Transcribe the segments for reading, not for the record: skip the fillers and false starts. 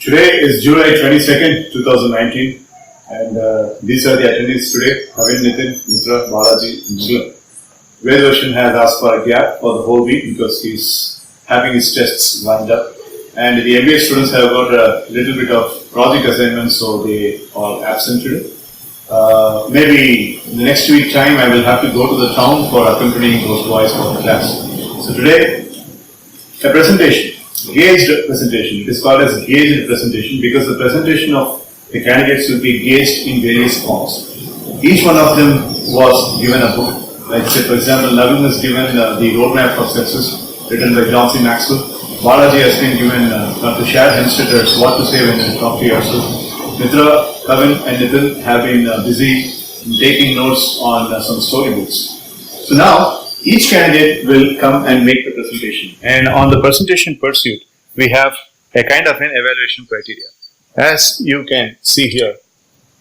Today is July 22nd, 2019, and these are the attendees today: Kavin, Nitin, Mitra, Balaji, and Jula. Vedoshan has asked for a gap for the whole week because he's having his tests lined up, and the MBA students have got a little bit of project assignments, so they are absent today. Maybe next week time I will have to go to the town for accompanying those boys for the class. So today, a presentation, gauged presentation. It is called as gauged presentation because the presentation of the candidates will be gauged in various forms. Each one of them was given a book. Like say for example, Navin is given the roadmap of success written by John C. Maxwell. Balaji has been given to share Hemstetters what to say when you talk to yourself. Mitra, Kavin and Nitin have been busy taking notes on some storybooks. So now, each candidate will come and make the presentation. And on the presentation pursuit, we have a kind of an evaluation criteria. As you can see here,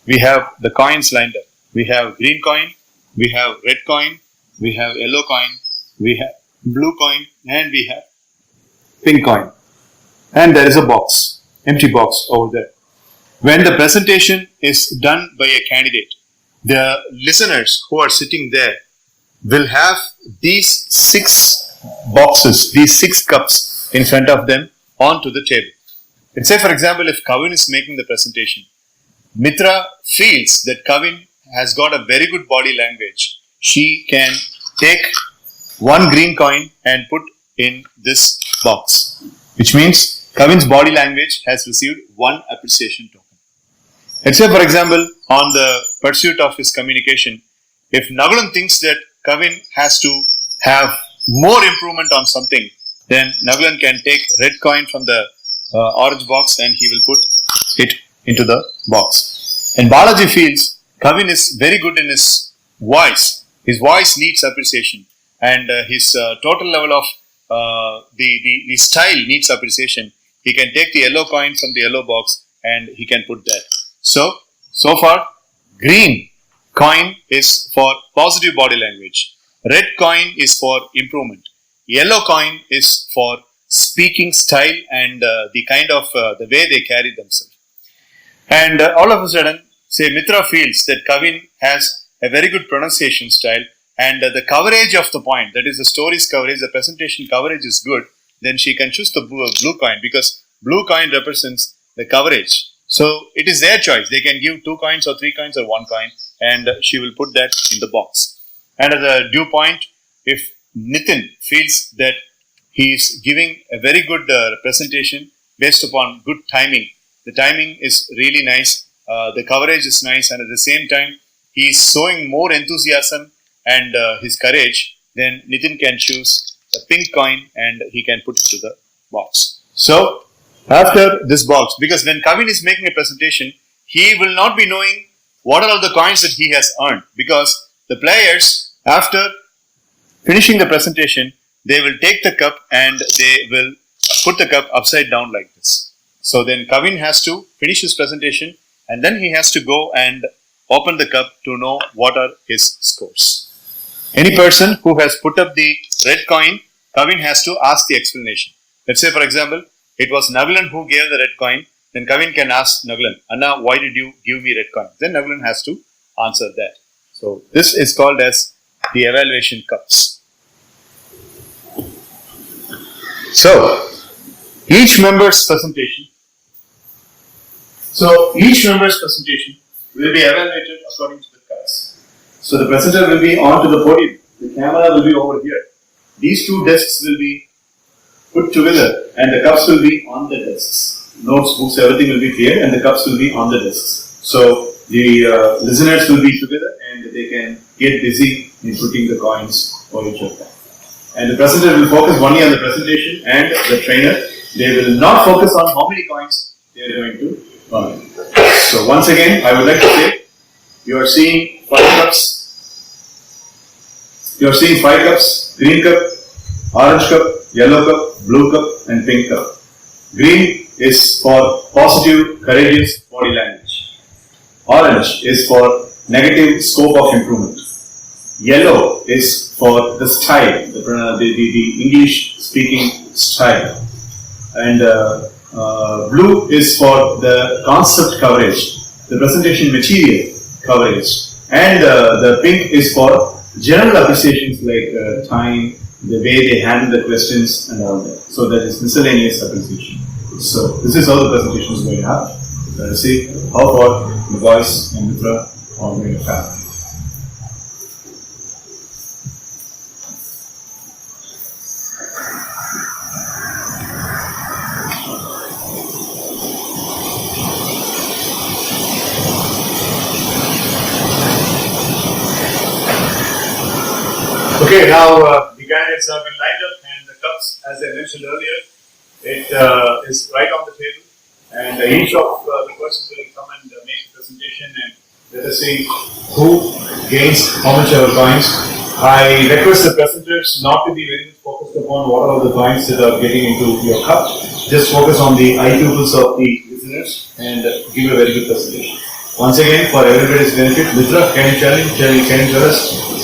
we have the coins lined up. We have green coin, we have red coin, we have yellow coin, we have blue coin, and we have pink coin. And there is a box, empty box over there. When the presentation is done by a candidate, the listeners who are sitting there will have these 6 boxes, these 6 cups in front of them onto the table. Let's say, for example, if Kavin is making the presentation, Mitra feels that Kavin has got a very good body language. She can take one green coin and put in this box, which means Kavin's body language has received 1 appreciation token. Let's say, for example, on the pursuit of his communication, if Nagalan thinks that Kavin has to have more improvement on something, then Nagalan can take red coin from the orange box and he will put it into the box. And Balaji feels Kavin is very good in his voice. His voice needs appreciation, and his total level of the style needs appreciation. He can take the yellow coin from the yellow box and he can put that. So far, green coin is for positive body language. Red coin is for improvement. Yellow coin is for speaking style and the kind of the way they carry themselves. And all of a sudden, say Mitra feels that Kavin has a very good pronunciation style and the coverage of the point, that is the story's coverage, the presentation coverage is good, then she can choose the blue coin because blue coin represents the coverage. So it is their choice. They can give 2 coins or 3 coins or 1 coin and she will put that in the box. And at the due point, if Nitin feels that he is giving a very good presentation based upon good timing, the timing is really nice, the coverage is nice, and at the same time he is showing more enthusiasm and his courage, then Nitin can choose the pink coin and he can put it to the box. So after this box, because when Kavin is making a presentation, he will not be knowing what are all the coins that he has earned, because the players, after finishing the presentation, they will take the cup and they will put the cup upside down like this. So then Kavin has to finish his presentation and then he has to go and open the cup to know what are his scores. Any person who has put up the red coin, Kavin has to ask the explanation. Let's say, for example, it was Nagalan who gave the red coin, then Kavin can ask Nagalan, Anna, why did you give me red coin? Then Nagalan has to answer that. So this is called as the evaluation cups. So each member's presentation will be evaluated according to the cups. So the presenter will be onto the podium. The camera will be over here. These 2 desks will be put together and the cups will be on the desks. Notes, books, everything will be clear and the cups will be on the desks. So the listeners will be together and they can get busy in putting the coins for each of them. And the presenter will focus only on the presentation, and the trainer, they will not focus on how many coins they are going to earn. So once again, I would like to say, you are seeing 5 cups. You are seeing 5 cups: green cup, orange cup, yellow cup, blue cup, and pink cup. Green is for positive, courageous body language. Orange is for negative scope of improvement. Yellow is for the style, the English speaking style. And Blue is for the concept coverage, the presentation material coverage, and the pink is for general appreciations like time, the way they handle the questions and all that. So that is miscellaneous appreciation. So this is how the presentation is going to happen. Let us see how far the boys and Mitra are going to have. Okay, now the candidates have been lined up and the cups, as I mentioned earlier, it is right on the table, and each of the persons will come and make a presentation, and let us see who gains how much ever coins. I request the presenters not to be very much focused upon what are the coins that are getting into your cup. Just focus on the eye pupils of the listeners and give a very good presentation. Once again, for everybody's benefit, Mitra, can you tell us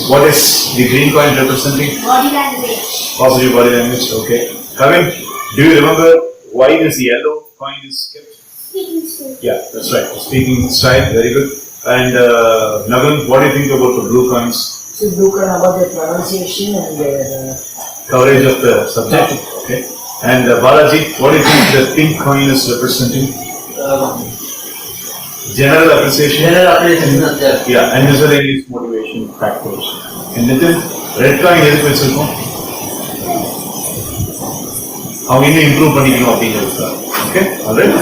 what is the green coin representing? Body language. Positive body language, okay. Kevin, do you remember why this yellow coin is kept? Speaking style. Yeah, that's right. Speaking style, very good. And Navin, what do you think about the blue coins? So blue coin about the pronunciation and the Coverage of the subject, okay. And Balaji, what do you think the pink coin is representing? General appreciation. general appreciation of the Yeah, and miscellaneous motivation factors. And Nitin, red coin எதுக்கு வச்சிருக்கோம்? அவங்க இன்னும் improve பண்ணிக்கணும் அப்படிங்கிறது. Okay, alright.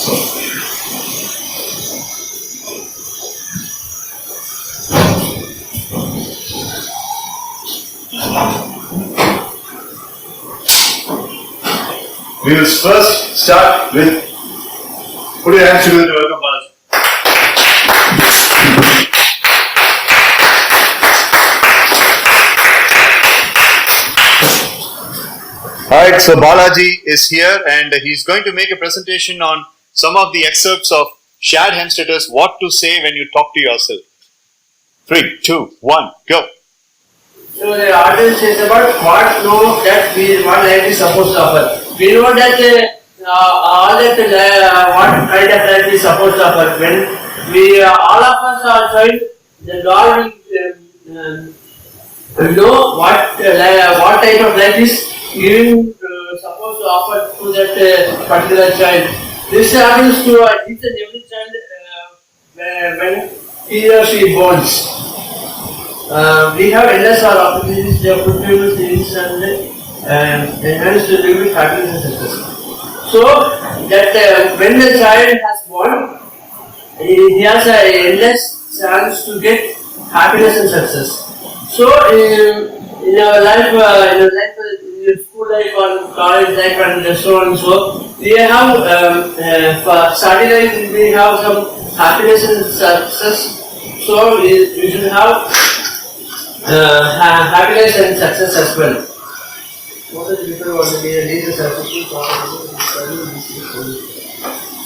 So we will first start with, put your hands together to welcome Balaji. Alright, so Balaji is here and he's going to make a presentation on some of the excerpts of shared Hemstetters, what to say when you talk to yourself. 3, 2, 1, go. So the audience is about what know that what life is supposed to offer. We know that all that what kind of life is supposed to offer. When we all of us are trying, the God will know what type of life is giving supposed to offer to that particular child. This happens to each and every child when he or she borns. We have endless opportunities, they have fulfilled things and enhanced to live with happiness and success. So that when the child has born, he has an endless chance to get happiness and success. So in our life, in school life or college life and so on and so, we have for study life we have some happiness and success. So we should have happiness and success as well. Most of the people want to be a leader, successful.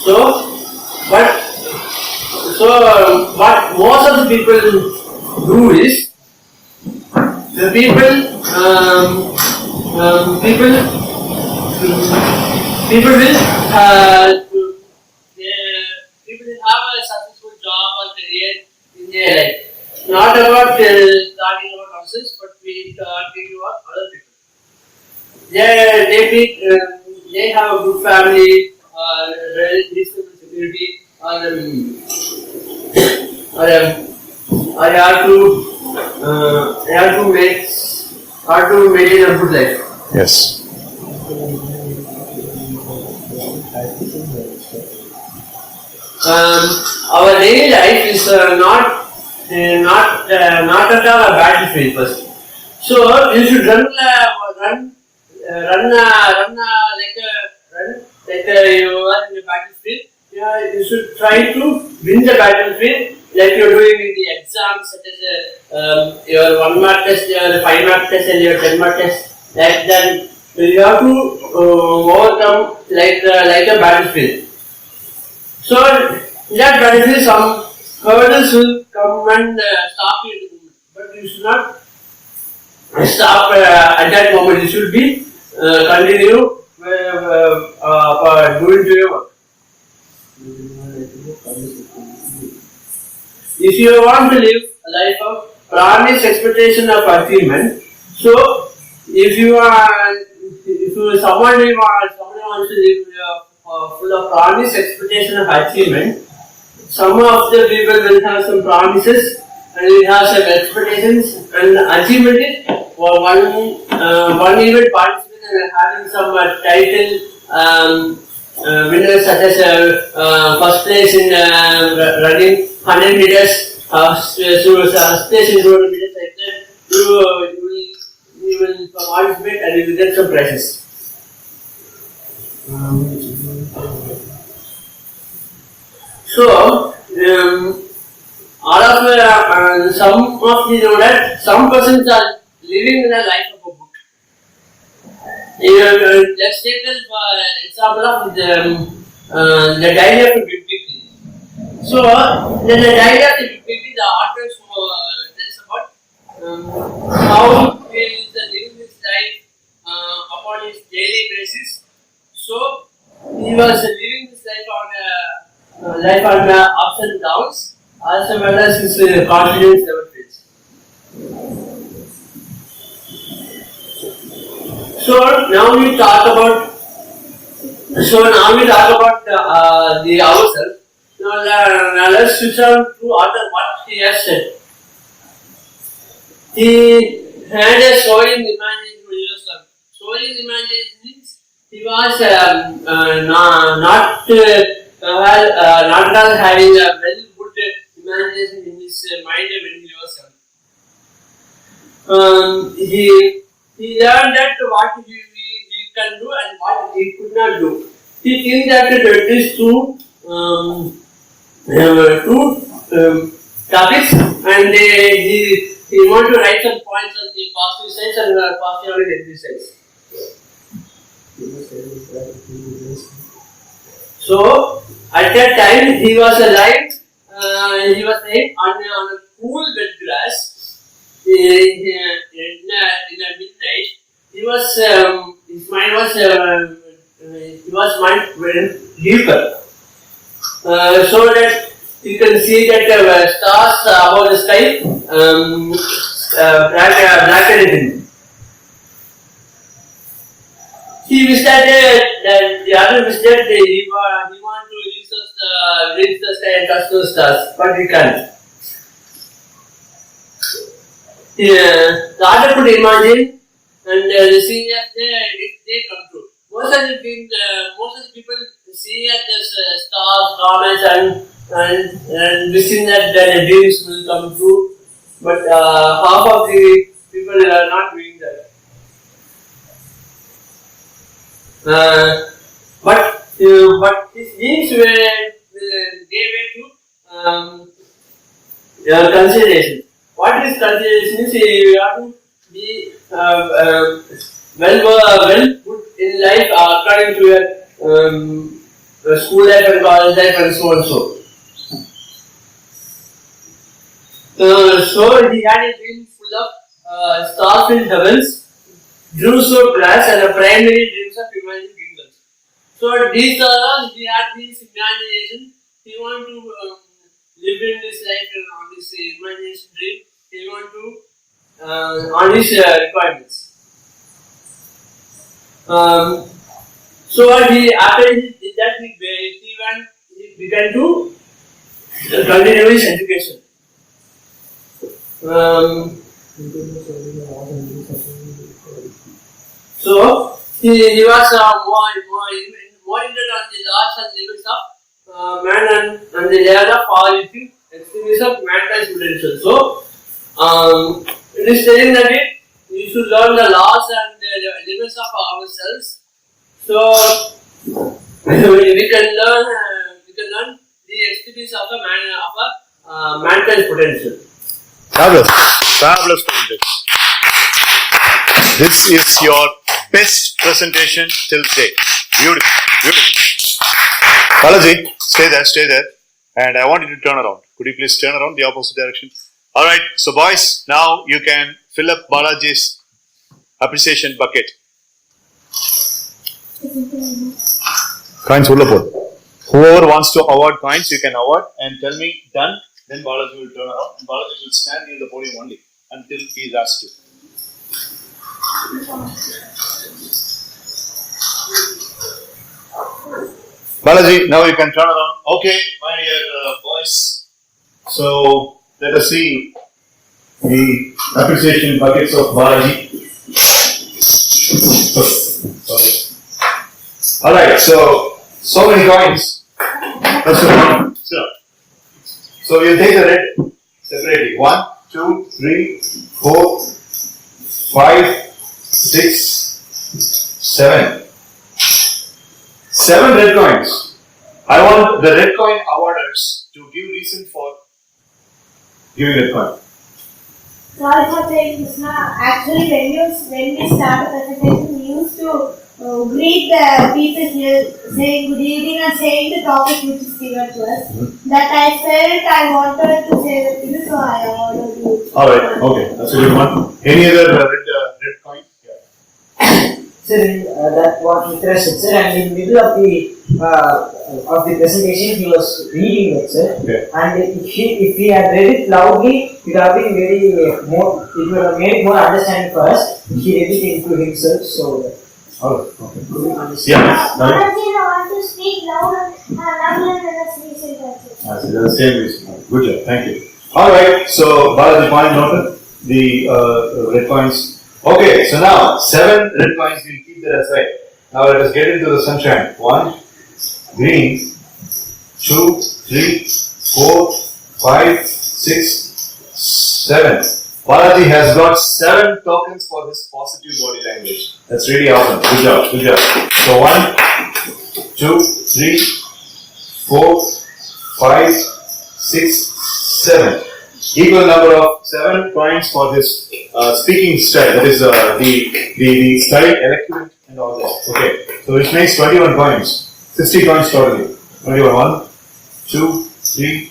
So what most of the people do is the people will have a successful job or career in their life. Not about talking about ourselves, but we talking about other people. They have a good family, reasonable security, or have to maintain a good life. Yes. Our daily life is not at all a battlefield first. So you should run like you are in the battlefield. Yeah, you should try to win the battlefield like you are doing in the exams, such as your 1 mark test, your 5 mark test, and your 10 mark test. Like that, you have to overcome like a battlefield. So in that battlefield, some hurdles will come and stop you in the moment. But you should not stop at that moment. You should be continue doing to your work. If you want to live a life of promised expectation of achievement, so if someone wants to live full of promised expectation of achievement, some of the people will have some promises and will have some expectations, and achievement is one event participant and having some title winners such as first place in running 100 meters, first place in 200 meters, like that. You will participate and you will get some prizes. So, all of some of you know that some persons are living in a life of a book. Let's take an example of the diary of a big people. So, the diary of the big people, the author tells about how he is living his life upon his daily basis. So, he was living his life on ups and downs, as well as his confidence level fails. So now we talk about the ourselves. Now let's switch on to author what he has said. He had a soaring imagination for yourself. Soaring imagination means he was not at all having a very good imagination in his mind when he was young. He learned that what he can do and what he could not do. He thinks that there is two topics, and he want to write some points on the positive sides and positive and negative sides. So at that time he was alive. He was lying on a cool wet grass in a midnight. He was his mind was very deeper, so that you can see that stars above the sky blackened him. He wished that the other wished that he want to reach the sky and touch those stars, but he can't. The other could imagine and see that they come true. Most of the people see at the stars, comets, and wishing that their dreams will come true, but half of the people are not doing that. But his dreams gave way to consideration. What is consideration? Is you have to be well put in life according to your school life and college life and so and so. So he had a dream full of star-filled heavens, dreams of grass, and a primary dreams of imagined kingdoms. So these are he had this imagination. He wanted to live in this life and on this imagination dream. He wanted to on his requirements. So what he after he did that he began to continue his education. So he was more interested on the laws and limits of man and the level of quality extremes of mankind's potential. So it is saying that we should learn the laws and the limits of ourselves. So we can learn the extremes of mankind's potential. Fabulous presentation. This is your best presentation till date. Beautiful. Balaji, stay there. And I want you to turn around. Could you please turn around the opposite direction? Alright, so boys, now you can fill up Balaji's appreciation bucket. Coins ulla pod. Whoever wants to award coins, you can award and tell me done. Then Balaji will turn around and Balaji will stand near the podium only until he is asked to. Balaji, now you can turn around. Okay, my dear boys. So let us see the appreciation buckets of Balaji. Sorry. Alright, so many coins. First of all, so you take the red separately. 1, 2, 3, 4, 5, 6, 7. 7 red coins. I want the red coin awarders to give reason for giving red coin. Sorry for saying this now. Actually, when we start the presentation, we used to greet the people here, saying good evening and saying the topic which is given to us. That I felt I wanted to say that this, so I awarded you. Alright, okay, that's a good one. Any other red coin? Yeah. Sir, that what Mitra said, sir, and in the middle of the presentation, he was reading it, sir. Okay. And if he had read it loudly, it would have been it would have made it more understanding for us. He read it into himself, so. Alright, okay. Yeah. Balaji, I want to speak louder and louder than the reason. That's the same reason. Good job, thank you. Alright, so Balaji point noted. The red coins. Okay, so now 7 red coins, we'll keep that aside. Now let us get into the sunshine. 1, green, 2, 3, 4, 5, 6, 7. Balaji has got 7 tokens for his positive body language. That's really awesome. Good job, good job. So 1, 2, 3, 4, 5, 6, 7. Equal number of 7 points for his speaking style. That is the style, eloquent, and all that. Okay, so which makes 21 points. 60 points totally. 21. 1, 2, 3,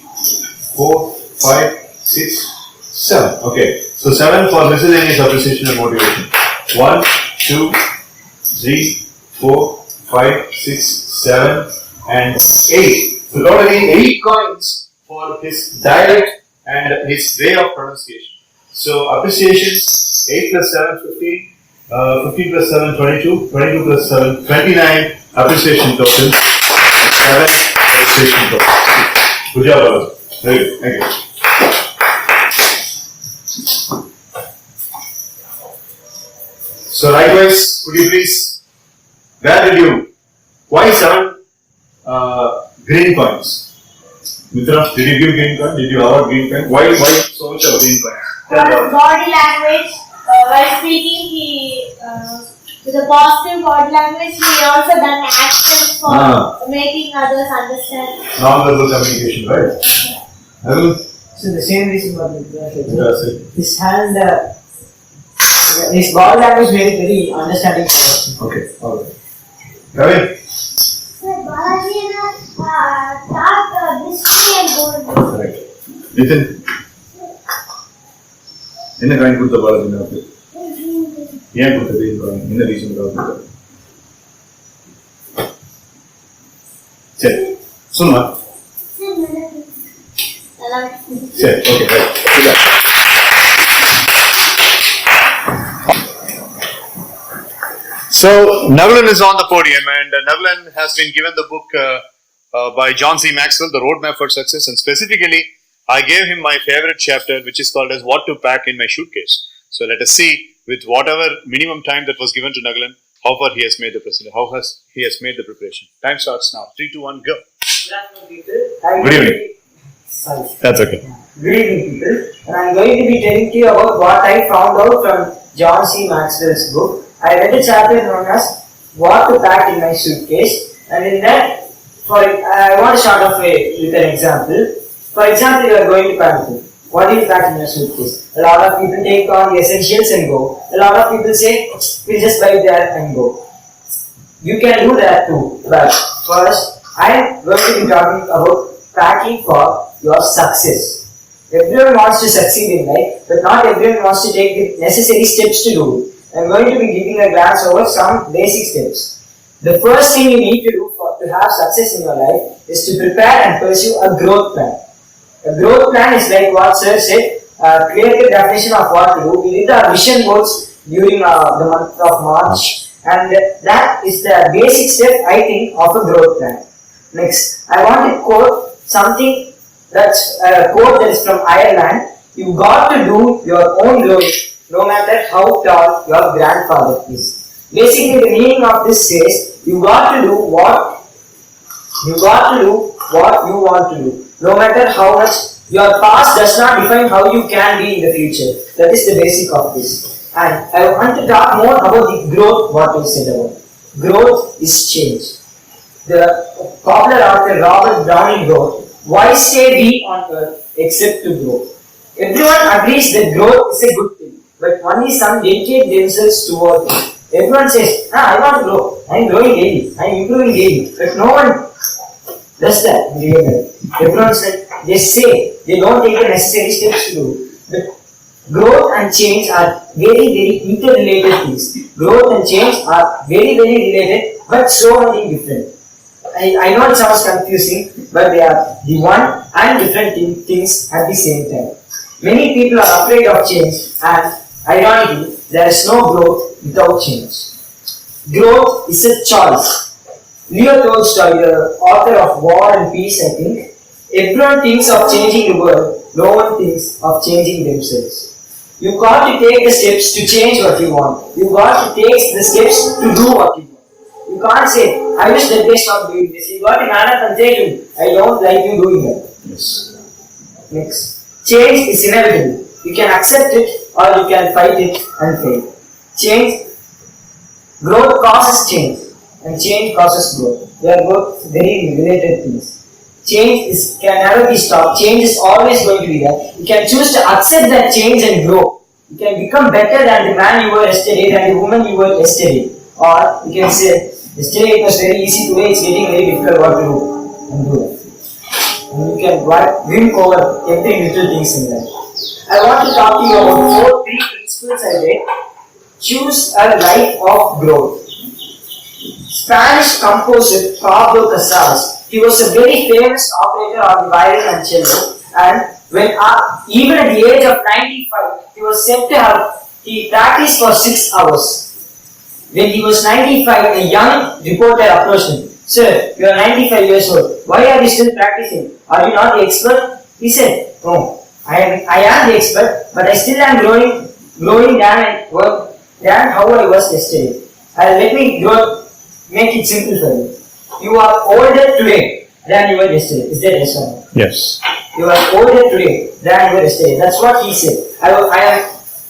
4, 5, 6, 7. Okay, so 7 for miscellaneous appreciation and motivation. 1, 2, 3, 4, 5, 6, 7, and 8. So totally 8 coins for his dialect and his way of pronunciation. So appreciation 8 plus 7 15, 15 plus 7 22, 22 plus 7 29 appreciation tokens, 7 appreciation tokens. Good job, Balaji. Very good. Thank you. So likewise, could you please, why 7 green coins? Mitra, did you give green coin? Did you award green coin? Why so much of green coin? Body language, while speaking, he with a positive body language, he also done actions for making others understand. Non-verbal communication, right? So the same reason what Mitra said. Yes. His hand, his body language made it very understanding for us. Okay, alright. Kevin? Sir, Balaji taught history and gold. Correct. Nathan? என்ன coin கொடுத்த பாலாஜி நமக்கு ஏன் கொடுத்தது என்ன reason சரி சொல்லுமா சரி okay So Nagalan is on the podium and Nagalan has been given the book by John C. Maxwell, The Roadmap for Success, and specifically I gave him my favorite chapter, which is called as What to Pack in My Suitcase. So let us see, with whatever minimum time that was given to Nagalan, how far he has made the presentation, he has made the preparation. Time starts now. 3, 2, 1, go. Good evening. Sorry. That's okay. Good evening, people. And I'm going to be telling you about what I found out from John C. Maxwell's book. I read a chapter known as What to Pack in My Suitcase, and in that, I want to start off with an example. For example, you are going to Panther. What do you pack in your suitcase? A lot of people take on the essentials and go. A lot of people say, we'll just buy there and go. You can do that too. But first, I am going to be talking about packing for your success. Everyone wants to succeed in life, but not everyone wants to take the necessary steps to do it. I am going to be giving a glance over some basic steps. The first thing you need to do to have success in your life is to prepare and pursue a growth plan. A growth plan is like what Sir said, clear definition of what to do. We did our vision boards during the month of March, and that is the basic step, I think, of a growth plan. Next, I want to quote something that's a quote that is from Ireland. You got to do your own growing, no matter how tall your grandfather is. Basically, the meaning of this says you got to do what you want to do, no matter how much. Your past does not define how you can be in the future. That is the basic of this. And I want to talk more about the growth, what I said about. Growth is change. The popular author Robert Browning wrote, "Why stay we on earth except to grow?" Everyone agrees that growth is a good thing, but only some dedicate themselves toward it. Everyone says, I want to grow, I am growing daily, I am improving daily, but no one does that in real life. Everyone says, they say they don't take the necessary steps to do. But growth and change are very, very interrelated things. Growth and change are very, very related, but so many different. I know it sounds confusing, but they are the one and different things at the same time. Many people are afraid of change, and ironically, there is no growth without change. Growth is a choice. Leo Tolstoy, the author of War and Peace, I think, everyone thinks of changing the world, no one thinks of changing themselves. You got to take the steps to change what you want. You got to take the steps to do what you want. You can't say, I wish that they stop doing this. You got to man up and say to me, I don't like you doing that. Yes. Next. Change is inevitable. You can accept it or you can fight it and fail. Growth causes change and change causes growth. They are both very related things. Change can never be stopped. Change is always going to be there. You can choose to accept that change and grow. You can become better than the man you were yesterday, than the woman you were yesterday. Or you can say, yesterday it was very easy, today it's getting very difficult what to do. And do that. And you can win over every little things in life. I want to talk to you about three principles I read. Choose a life of growth. Spanish composer Pablo Casals, he was a very famous operator on the violin and cello, and even at the age of 95, he was said to he practiced for 6 hours. When he was 95, a young reporter approached him. Sir, you are 95 years old. Why are you still practicing? Are you not the expert? He said, no, I am the expert, but I still am growing than how I was yesterday. Let me make it simple for you. You are older today than you were yesterday. Is that yes or no? Yes. You are older today than you were yesterday. That's what he said. I am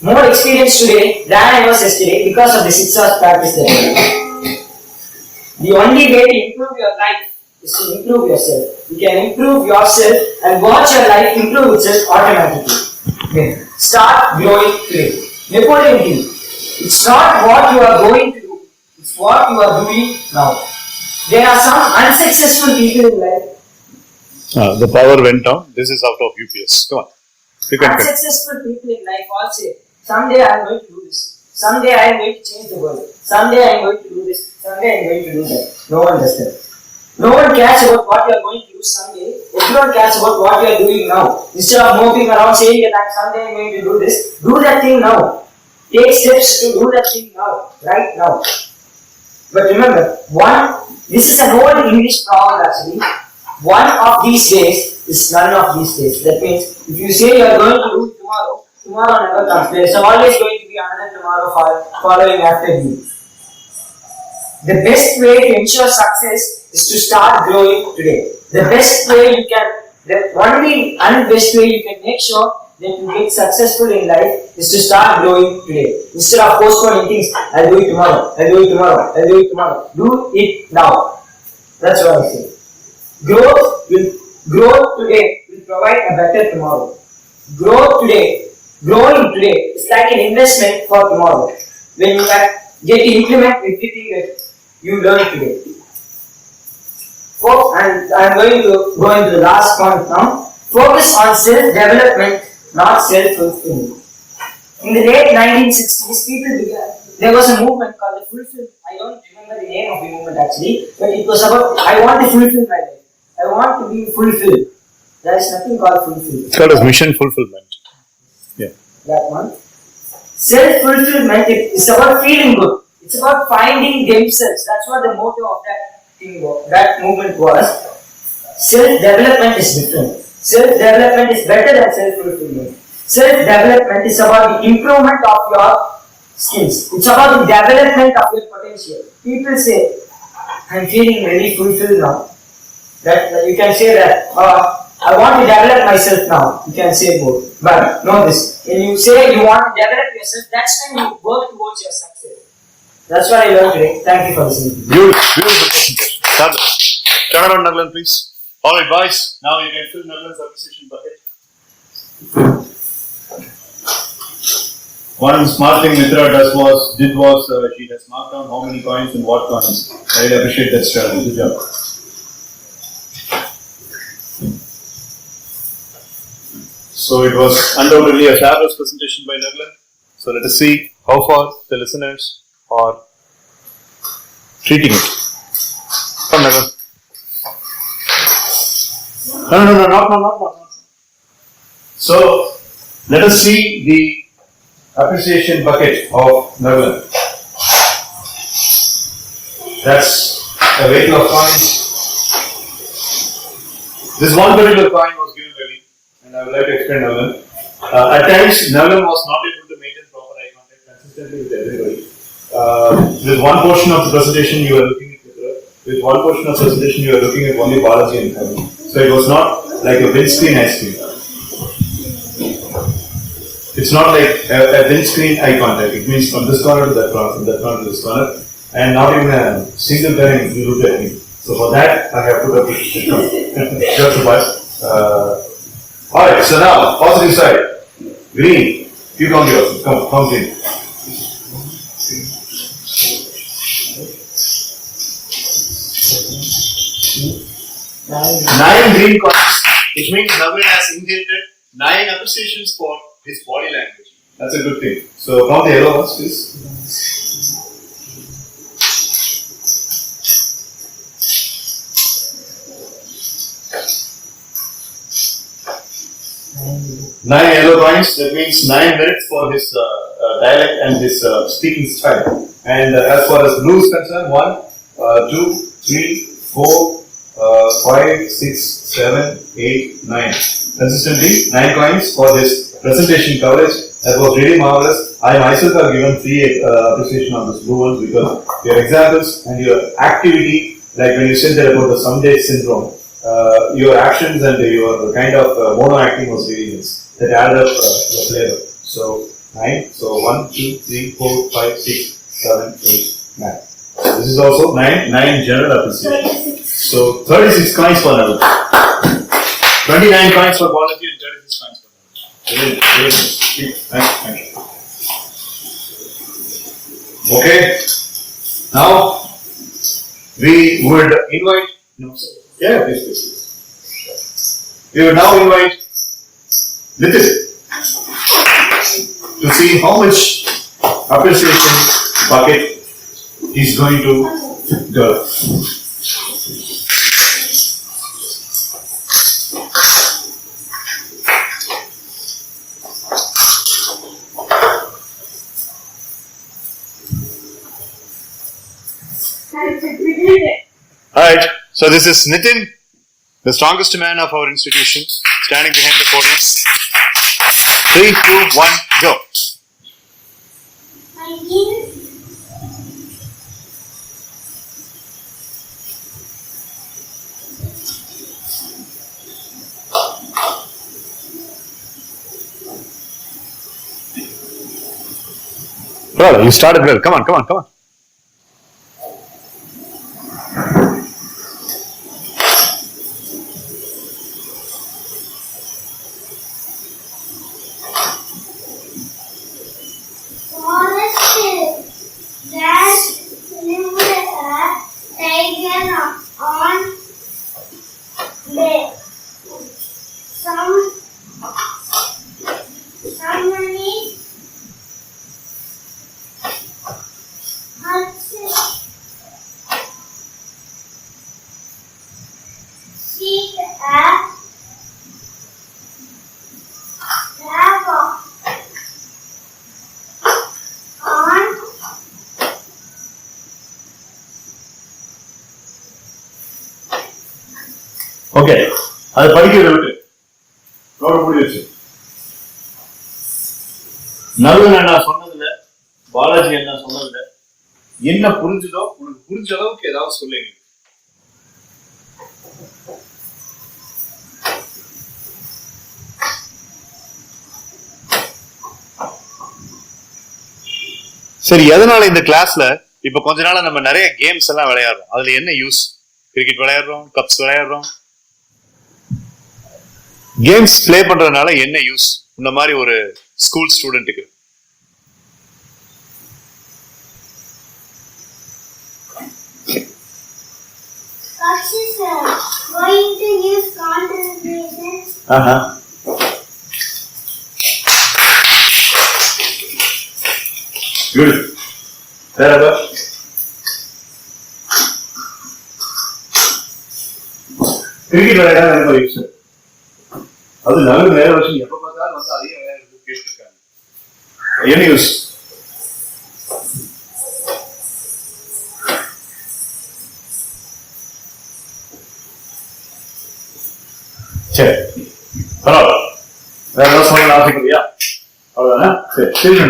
more experienced today than I was yesterday because of the 6 hours practice that I did. The only way to improve your life is to improve yourself. You can improve yourself and watch your life improve itself automatically. Okay. Start growing today. Napoleon Hill. It's not what you are going to do, it's what you are doing now. There are some unsuccessful people in life. The power went down. This is out of UPS. Come on. Unsuccessful people in life all say, someday I am going to do this. Someday I am going to change the world. Someday I am going to do this. Someday I am going to do that. No one does that. No one cares about what you are going to do someday. Everyone cares about what you are doing now. Instead of moping around saying that someday I am going to do this, do that thing now. Take steps to do that thing now, right now. But remember, this is an old English proverb actually. One of these days is none of these days. That means if you say you are going to do it tomorrow, tomorrow never comes. There is always going to be another tomorrow following after you. The best way to ensure success is to start growing today. The only and best way you can make sure that you get successful in life is to start growing today. Instead of postponing things, I'll do it tomorrow, I'll do it tomorrow, I'll do it tomorrow. Do it now. That's what I say. Growth today will provide a better tomorrow. Growing today is like an investment for tomorrow. When you get to implement everything that you learn today. And I'm going to go into the last point now. Focus on self-development, not self-fulfillment. In the late 1960s, there was a movement called the Fulfill. I don't remember the name of the movement actually, but it was about I want to fulfill my life. I want to be fulfilled. There is nothing called fulfill. It's called as mission fulfillment. Yeah. That one. Self-fulfillment is about feeling good. It's about finding themselves. That's what the motto of that thing was, that movement was. Self-development is different. Self-development is better than self-fulfillment. Self-development is about the improvement of your skills. It's about the development of your potential. People say, I'm feeling very fulfilled now. That you can say that, I want to develop myself now. You can say both. But know this, when you say you want to develop yourself, that's when you work towards your success. That's what I learned today. Thank you for listening. Beautiful presentation. Fabulous. Turn around, Naglan, please. Alright, boys. Now you can fill Naglan's appreciation bucket. One smart thing Mitra did was she has marked down how many coins and what coins. I really appreciate that strategy. Good job. So it was undoubtedly a fabulous presentation by Naglan. So let us see how far the listeners are treating it. Come, Naglan. No, not. So let us see the appreciation bucket of Naglan. That's a vehicle of coins. This one particular coin was given by me, and I would like to explain Naglan. At times, Naglan was not able to maintain proper eye contact consistently with everybody. With one portion of the presentation, you were looking at Mitra. With one portion of the presentation, you were looking at only Balaji and Kevin. So it was not like a windscreen ice cream. It's not like a windscreen eye contact. It means from this corner to that corner, from that corner to this corner, and not even a single time you looked at me. So for that, I have put up with just a bus. Alright, so now, positive side. Green. You count yours. Come green. Nine green coins, which means Naglan has inherited 9 appreciations for his body language. That's a good thing. So count the yellow ones, please. Nine yellow coins, that means 9 minutes for his dialect and his speaking style. And as far as blue is concerned, 1, 2, 3, 4, 5, 6, 7, 8, 9. Consistently, 9 coins for this presentation coverage. That was really marvelous. I myself have given 3 appreciation on this blue ones because your examples and your activity, like when you said that about the someday syndrome, your actions and your kind of mono acting was really nice. That added up the flavor. So 9. So 1, 2, 3, 4, 5, 6, 7, 8, 9. This is also 9 general appreciation. So 36 coins for Naglan. 29 coins for Balaji and 36 coins for Naglan. Thank you. Okay. Now we would invite. No, yeah, please. We would now invite Nitin to see how much appreciation bucket he's going to develop. Alright, so this is Nitin, the strongest man of our institution, standing behind the podium. 3, 2, 1, go. Brother, you started well. Come on. Okay, அது படிக்கிறத விட்டு நோட மூடி வச்சு. நடுவன் அண்ணா சொன்னதுல, பாலாஜி அண்ணா சொன்னதுல என்ன புரிஞ்சுதோ உனக்கு புரிஞ்ச அளவுக்கு ஏதாவது சொல்லுங்க. சரி, எதனால இந்த கிளாஸ்ல இப்ப கொஞ்ச நாளா நம்ம நிறைய கேம்ஸ் எல்லாம் விளையாடுறோம். அதுல என்ன யூஸ்? கிரிக்கெட் விளையாடுறோம், கப்ஸ் விளையாடுறோம். கேம்ஸ் பிளே பண்றதுனால என்ன யூஸ் இந்த மாதிரி ஒரு ஸ்கூல் ஸ்டூடெண்ட்டுக்கு? Going to use concentration. Good. Very good. Cricket விளையாட நிறைய யூஸ். அது நல்ல வேற விஷயம். எப்ப பார்த்தாலும் வந்து அதே விளையாடுறது கேட்டிருக்காங்க. என்ன யூஸ்? சரி, பரவாயில்ல. வேற ஏதாவது சொல்ல ஆசைப்படுறியா? அவ்வளவுதானே? சரி, children.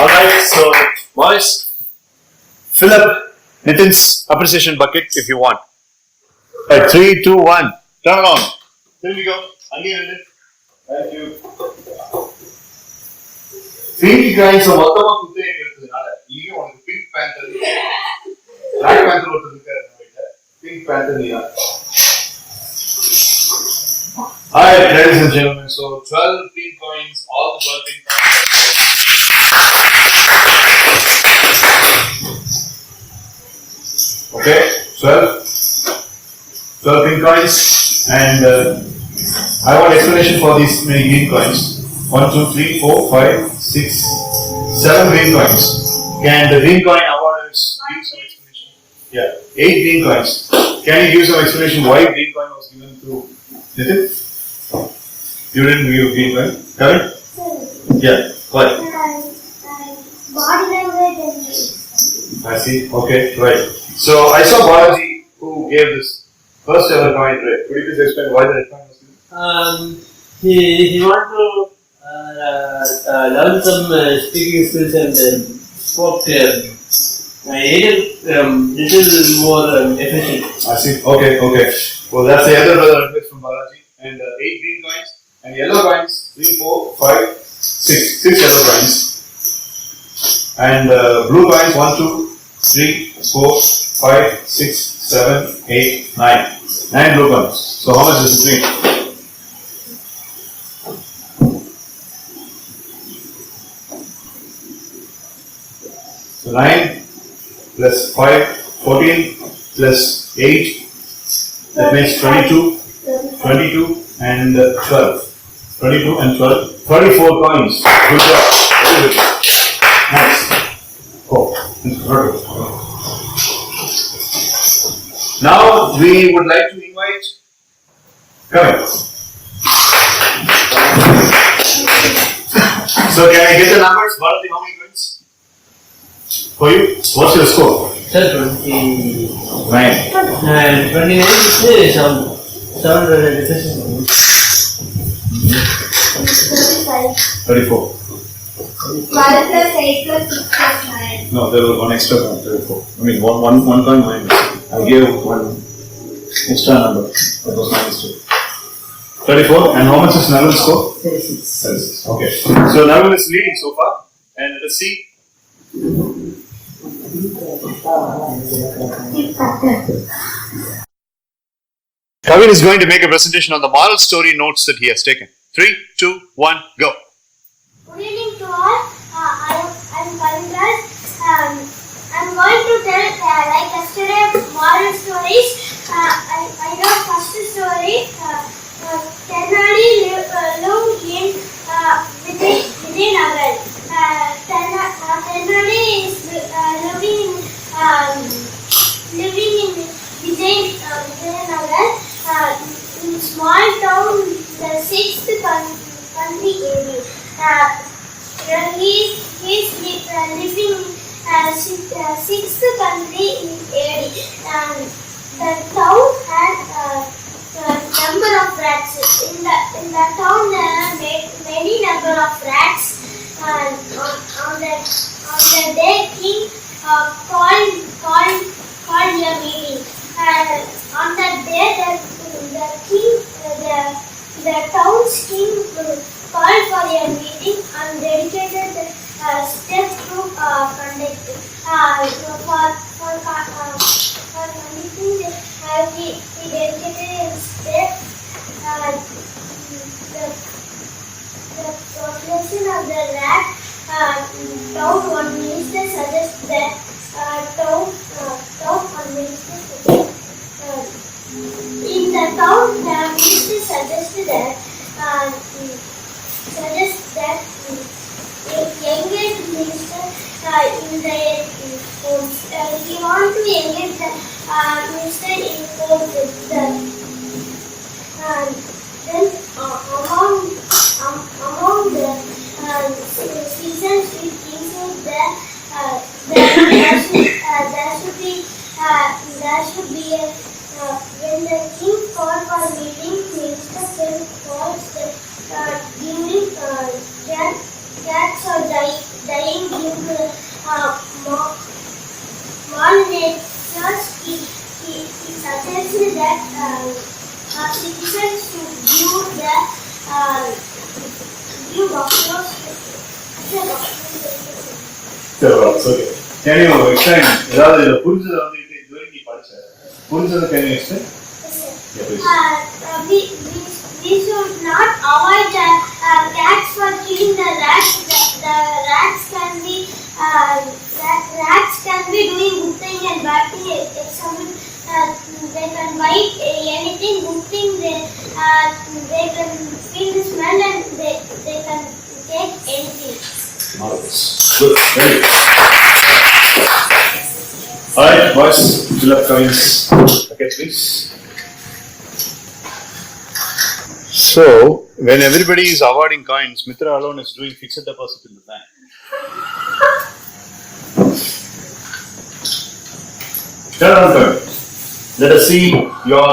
Alright, so boys, fill up Nitin's appreciation bucket if you want. Right, 3, 2, 1. Turn around. Here we go. Again. Thank you. Pink guys are மொத்தமா குத்தே எடுத்ததுனால இங்க உங்களுக்கு Pink Panther, Black Panther ஒருத்தர் இருக்காரு நம்மகிட்ட. Pink Panther நீயா? Hi, ladies and gentlemen. So 12 pink coins, all the 12 pink coins. Okay, 12 pink coins, and I want explanation for these many green coins. 1, 2, 3, 4, 5, 6, 7 green coins. Can the green coin awarders give some explanation? Yeah, 8 green coins. Can you give some explanation why green coin was given to Nitin? You didn't give green coin, correct? Yeah, why? Body language. I see. Okay, right. So I saw Balaji who gave this first ever coin, right? Could you please explain why the red coin was given? He wanted to learn some speaking skills and spoke little more efficient. I see. Okay. Well, that's the other request from Balaji. And 8 green coins and yellow coins. 3, 4, 5, 6. 6 yellow coins. And blue coins. 1, 2, 3, 4, 5, 6, 7, 8, 9. 9 blue coins. So how much does it mean? So 9 plus 5, 14 plus 8. That makes 22 and 12. 22 and 12. 34 coins. Good job. Very good. Nice. Oh, now we would like to invite. Come in. So can I get the numbers? Balaji, how many coins? For you? What's your score? Sir, 29. 9. 29 is 700. 34. 12 plus 8 plus 6 plus 9. No, there was one extra coin, 34. I mean, one coin minus. I gave one extra number. That was minus 2. 34. And how much is Navil's score? 36. 36. Okay. So Navil is leading so far. And let us see. Kavin is going to make a presentation on the moral story notes that he has taken. 3, 2, 1, go. Good evening to all. I'm Kavinraj. I'm going to tell like yesterday moral stories. I know first story. Tenali lived in Vijayanagar. Tenali is living in Vijayanagar. In small town, the 6th country area. He is living 6th country in area. town had a number of rats. In the town there are many number of rats. And on the day king called a meeting. And on that day the town's king called for a meeting and dedicated steps to conduct. For conducting he dedicated steps. The population of the rat town one minister suggests that town one minister in the town the minister suggested that engage minister in the courts. He want to engage the minister in courts. Then among the seasons with kings there should be a when the king called for meeting, minister then calls during cats are dying due to malnutrition. He suggested that citizens should view buffaloes. Okay. Can you explain? ஏதாவது இத புரிஞ்சத வந்து இதுவரைக்கும் நீ படிச்ச புரிஞ்சத can you explain? Yeah, please. We should not avoid cats for killing the rats. The rats can be doing good thing and bad thing. Example, they can bite anything. Good thing they can feel the smell and they can take anything. Marvelous. Good. Very good. Alright, boys, fill up coins. Okay, please. So, when everybody is awarding coins, Mitra alone is doing fixed deposit in the bank. Turn around, turn. Let us see your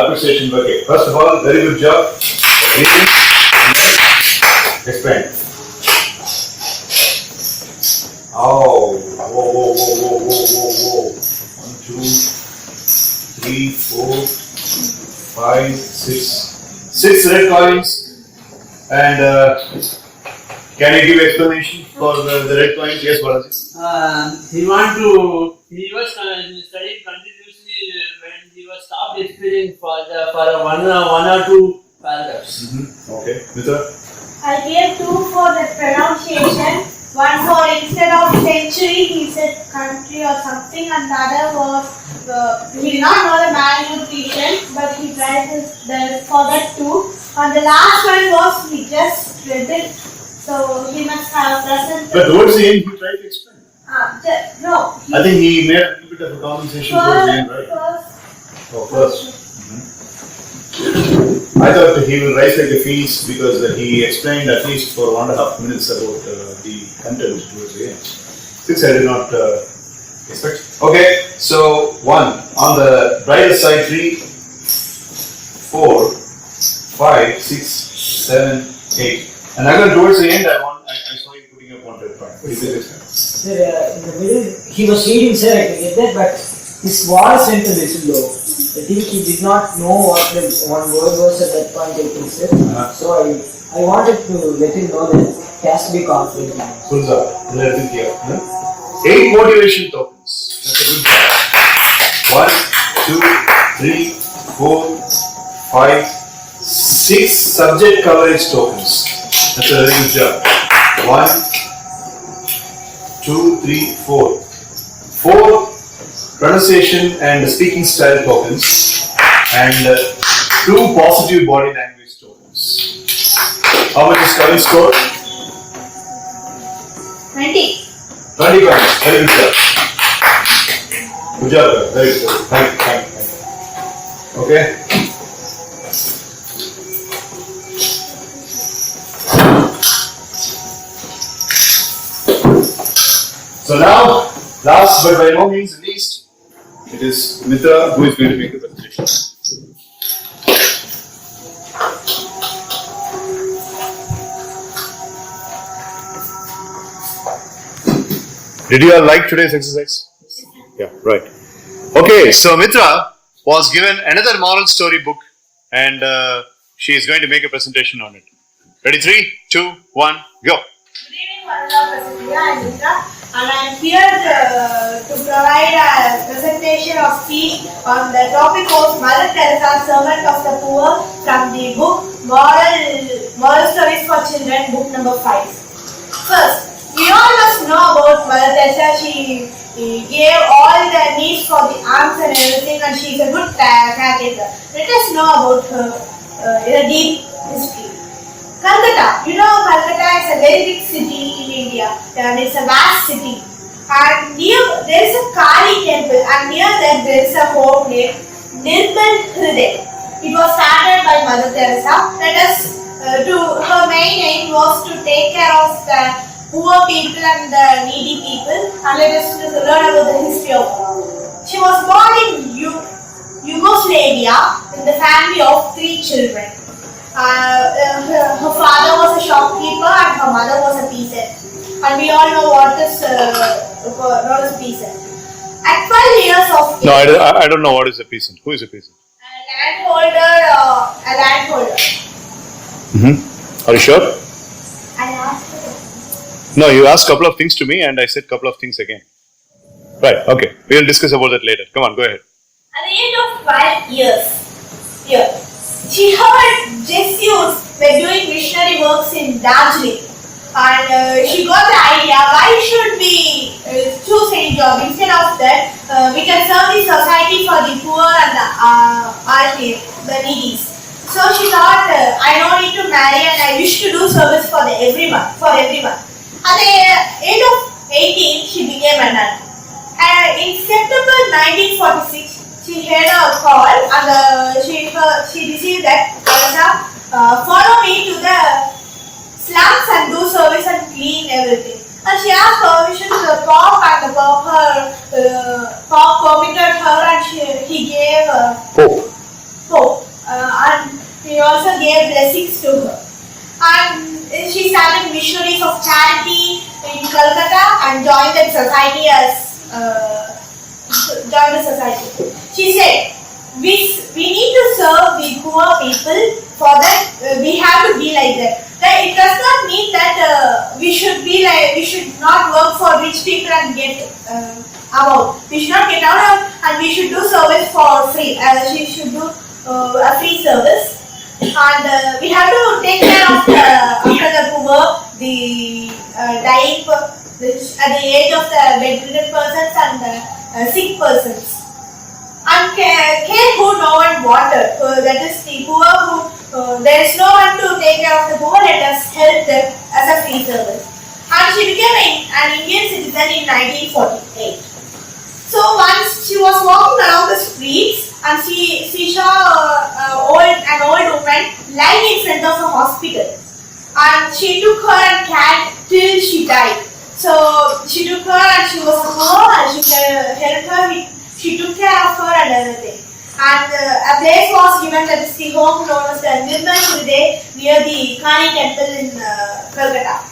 appreciation bucket. First of all, very good job. Reading. Explain. Oh, whoa. 1, 2, 3, 4, 5, 6. 6 red coins. And can you give explanation for the red coins? Yes, Balaji. He was studying continuously when he was stopped explaining for one or two paragraphs. Okay, Mitra. I gave 2 for the pronunciation. One for instead of century he said country or something, and the other was he did not know the malnutrition, but he tried for that too. And the last one was he just read it, so he must have present. But towards the end, he tried to explain. No. I think he made a little bit of a compensation towards the end, right? First. I thought he will rise like a phoenix because he explained at least for 1.5 minutes about the content towards the end. 6 I did not expect. Okay, so 1 on the brighter side, 3, 4, 5, 6, 7, 8. And again towards the end, I saw you putting up 1 red point. What is it? Sir, in the middle, he was reading, sir, I can get that, but his voice went a little low. I think he did not know what the one word was at that point, I think, sir. So I wanted to let him know that he has to be confident. Sulza, let it here. 8 motivation tokens. That's a good job. 1, 2, 3, 4, 5, 6 subject coverage tokens. That's a very good job. 1, 2, 3, 4. 4 pronunciation and speaking style tokens. And 2 positive body language tokens. How much is current score? 20. 20 points. Very good job. Good job. Very good. Thank you. Okay. So now, last but by no means least, it is Mitra who is going to make the presentation. Did you all like today's exercise? Yeah, right. Okay, so Mitra was given another moral story book and she is going to make a presentation on it. Ready? 3, 2, 1, go. Good evening, Varuna Prasadya and Mitra, and I am here to provide a presentation of speech on the topic of Mother Teresa, Servant of the Poor, from the book Moral Stories for Children, book number 5. First, we all must know about Mother Teresa. She gave all the needs for the alms and everything, and she is a good caretaker. Let us know about her in a deep history. Calcutta. You know, Calcutta is a very big city in India, and it's a vast city. And near there is a Kali temple, and near that there is a home named Nirmal Hriday. It was started by Mother Teresa. Her main aim was to take care of the poor people and the needy people, and let us learn about the history of her. She was born in Yugoslavia in the family of 3 children. Her father was a shopkeeper and her mother was a peasant. And we all know what is known as a peasant. At 12 years of age, No, I don't know what is a peasant. Who is a peasant? a landholder. Are you sure? I asked her. No, you asked a couple of things to me and I said a couple of things again. Right, okay. We will discuss about that later. Come on, go ahead. At the age of 12 years, she heard Jesuits were doing missionary works in Darjeeling, and she got the idea, why should we choose any job? Instead of that, we can serve the society for the poor and the needies. So she thought, I don't need to marry and I wish to do service for everyone. At the age of 18, she became a nun. In September 1946, she had a call and she received that, follow me to the slums and do service and clean everything. And she asked permission to the Pope, and the Pope permitted her, and he gave Pope. And he also gave blessings to her. And she started missionaries of charity in Calcutta and joined the society She said, we need to serve the poor people. For that, we have to be like that. It does not mean that we should not work for rich people and get about. We should not get out and we should do service for free. She should do a free service. And we have to take care of the poor, the dying, at the age of the bedridden persons and the sick persons. And care who no one wanted. That is the poor who there is no one to take care of the poor. Let us help them as a free service. And she became an Indian citizen in 1948. So once she was walking around the streets and she saw an old woman lying in front of a hospital, and she took her and carried till she died. So she took her and she was poor and she helped her. She took care of her and everything. And a place was given, that is the home known as the Nirmal Hriday, near the Kali temple in Calcutta.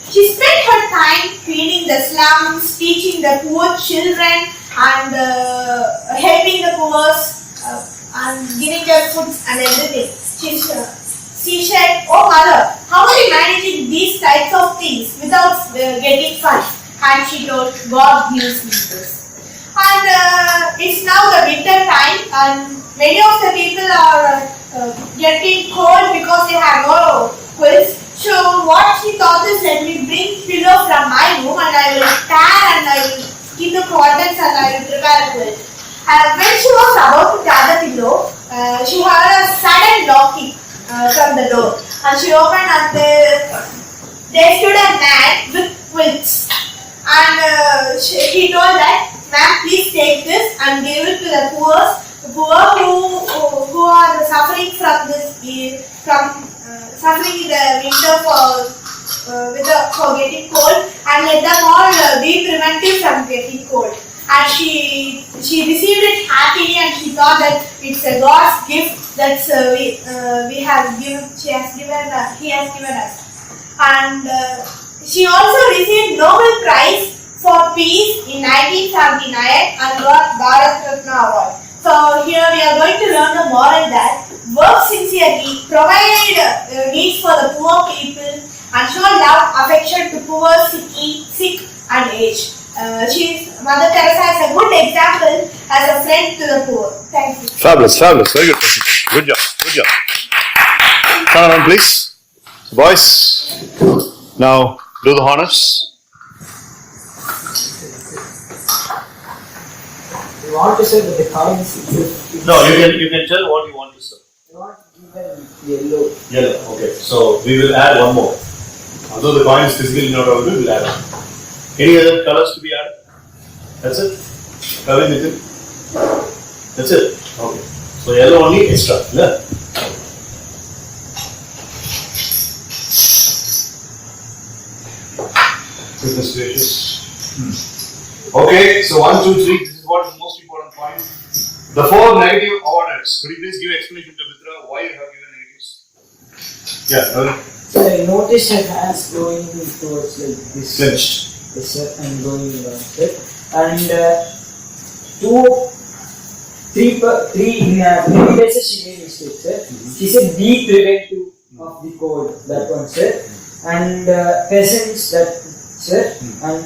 She spent her time cleaning the slums, teaching the poor children, and helping the poor and giving them food and everything. She said, "Oh mother, how are you managing these types of things without getting funds?" And she told, "God gives me this." And it's now the winter time, and many of the people are getting cold because they have no quilts. So what she thought is, let me bring pillow from my room and I will tear and I will keep the contents and I will prepare a quilt. When she was about to tear the pillow, she heard a sudden knocking from the door, and she opened and there stood a man with quilts. And he told that, "Ma'am, please take this and give it to the poor who are suffering from suffering in the winter for getting cold, and let them all be prevented from getting cold." and she received it happily, and she thought that it's a God's gift that we have given. He has given us, and she also received Nobel Prize for Peace in 1979 and got Bharat Ratna Award. So here we are going to learn the moral that work sincerely, provide needs for the poor people, and show love, affection to poor, sick and aged. Mother Teresa is a good example as a friend to the poor. Thank you. Fabulous, fabulous, very good person. Good job, good job. Turn around, please. Boys, now do the honors. You want to say that the coins itself. No, you can tell what you want to say. You want given yellow. Yellow, okay. So we will add one more. Although the coin is physically not available, we'll add one. Any other colors to be added? That's it? Kavin, Nitin? That's it? Okay. So yellow only extra. Yeah. Goodness gracious. Okay, so 1, 2, 3. This is what is the most important point. The 4 negative orders. Could you please give explanation to Mitra why you have given negatives? Yeah, Kavin. So I noticed her hands going towards like this. Clenched. Yes, sir, and going around it. And three places she made mistakes, sir. She said be preventive of the code, that one, sir. And peasants, that, sir. And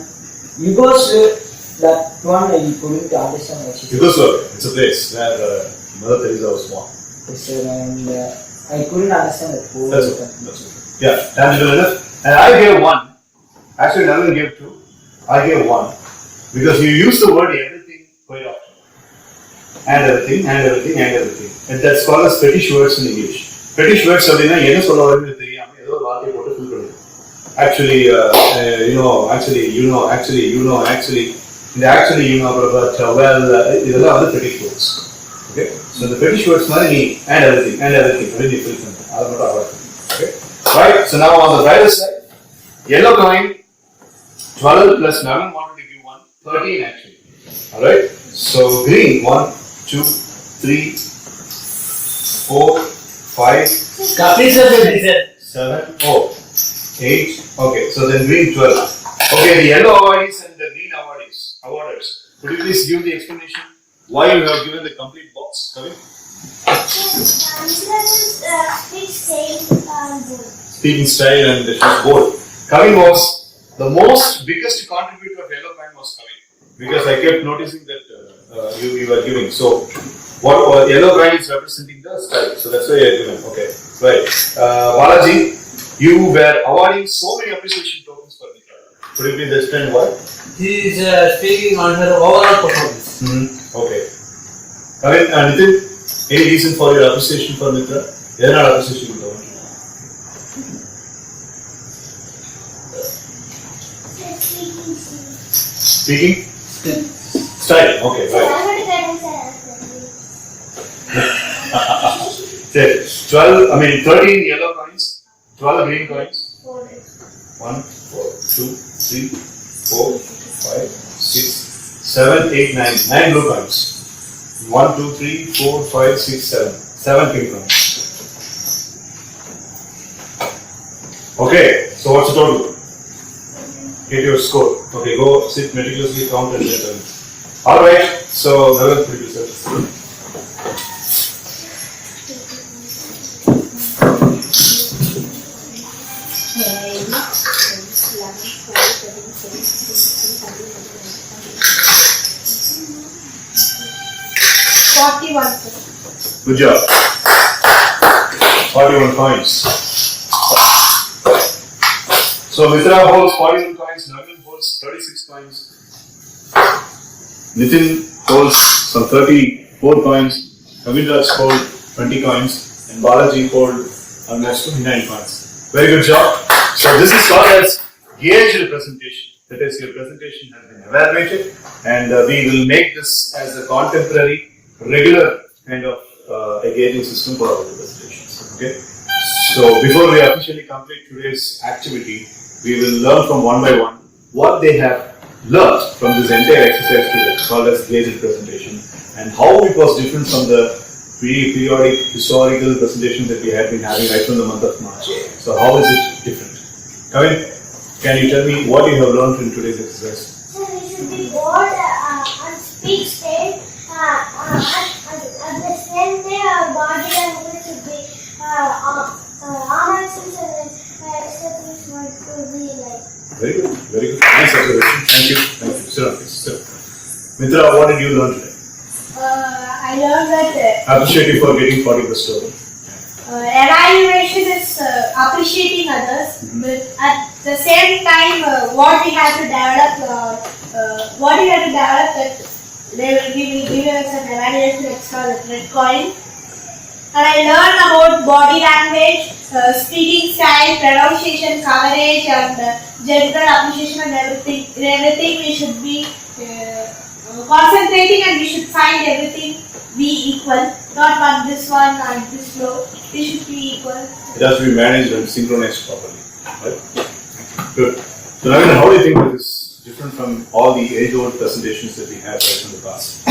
Yugoslavia, that one I couldn't understand what she said. Yugoslavia, it's a place where Mother Teresa was born. Yes, sir, and I couldn't understand that code. That's okay. That's okay. Yeah, tangible enough. And I gave 1. Actually, Nalin gave 2. I gave 1 because you use the word everything quite often. And everything, and everything, and everything. And that's called as fetish words in English. Fetish words அப்படினா என்ன சொல்ல வரேன்னு தெரியாம ஏதோ ஒரு வார்த்தையை போட்டு fill பண்ணுங்க. Actually, இந்த actually, but இதெல்லாம் வந்து fetish words. Okay? So the fetish words மாதிரி நீ and everything அப்படின்னு நீ ஃபில் பண்ணுங்க. அதை மட்டும் அவாய்ட் பண்ணுங்க. Okay? Right? So now on the brighter side, yellow coin 12 plus 11 wanted to give 1, 13 actually. Alright? So green 1, 2, 3, 4, 5, 7, 8. Okay, so then green 12. Okay, the yellow awardees and the green awarders. Could you please give the explanation why you have given the complete box? Kavin? Speaking style and the board. Kavin was the most biggest contributor of yellow coin was Kavin, because I kept noticing that you were giving. So, what yellow coin is representing the style. So that's why you are given. Okay, right. Balaji, you were awarding so many appreciation tokens for Mitra. Could you please explain why? He is speaking on her overall performance. Okay. Kavin, Nitin, any reason for your appreciation for Mitra? They are not appreciation for Mitra. Speaking? Style. Okay, right. 13 yellow coins, 12 green coins. 1, 4, 2, 3, 4, 5, 6, 7, 8, 9. 9 blue coins. 1, 2, 3, 4, 5, 6, 7. 7 pink coins. Okay, so what's the total? Get your score. Okay, go sit meticulously, count and then tell me. Alright, so Nagan, could you say? Good job. 41 coins. So Mitra holds 41 coins, Navin holds 36 coins, Nitin holds some 34 coins, Kavinraj holds 20 coins, and Balaji holds almost 29 coins. Very good job. So this is called as gauged presentation. That is, your presentation has been evaluated, and we will make this as a contemporary, regular kind of a gauging system for our presentations. Okay. So before we officially complete today's activity, we will learn from one by one what they have learned from this entire exercise today, called as gated presentation, and how it was different from the periodic historical presentations that we had been having right from the month of March. So how is it different? Kavin, can you tell me what you have learned in today's exercise? So we should be bored and speak straight. At the same day, our body language should be arm actions and acceptance to be like. Very good, very good. Nice observation. Thank you. Thank you. Sit down, please. Sit down. Mitra, what did you learn today? I learned that I appreciate you for getting 40 plus story. evaluation is appreciating others, but at the same time, what we have to develop, that we will give us an evaluation extra the red coin. And I learned about body language, speaking style, pronunciation, coverage, and general appreciation and everything. In everything we should be concentrating, and we should find everything be equal, not one this one and this flow. They should be equal. It has to be managed and synchronized properly. Right? Good. So, Navin, how do you think that is different from all the age-old presentations that we had right from the past?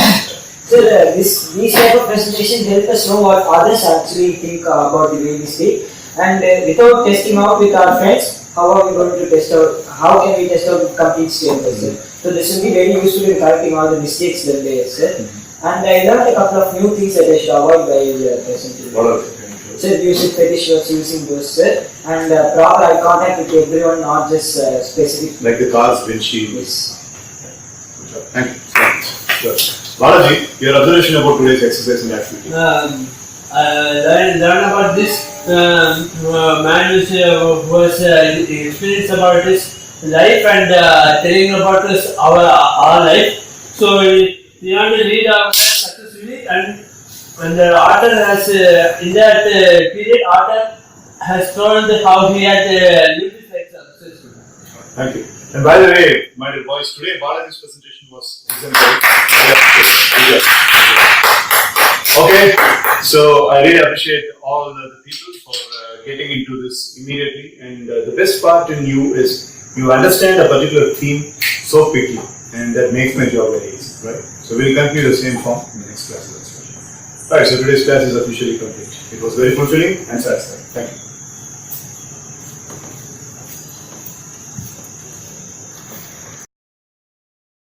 So these type of presentations help us know what others actually think about the way we speak, and without testing out with our friends, how are we going to test out? How can we test out with complete strangers? So this will be very useful in correcting all the mistakes that they said. And I learned a couple of new things that I should avoid by presenting. What are they? So using fetish words, using those, and proper eye contact with everyone, not just specific. Like the car's windshield. Yes. Good job. Thank you. Sure. Balaji, your observation about today's exercise and activity. Learn about this man which was experienced about his life and telling about our life. So we want to lead our life successfully, and the author has in that period author has told how he had lived his life successfully. Thank you. And by the way, my dear boys, today Balaji's presentation was exemplary. Okay, so I really appreciate all the people for getting into this immediately. And the best part in you is you understand a particular theme so quickly, and that makes my job very easy, right? So we'll continue the same form in the next class. Alright, so today's class is officially complete. It was very fulfilling and satisfying. Thank you.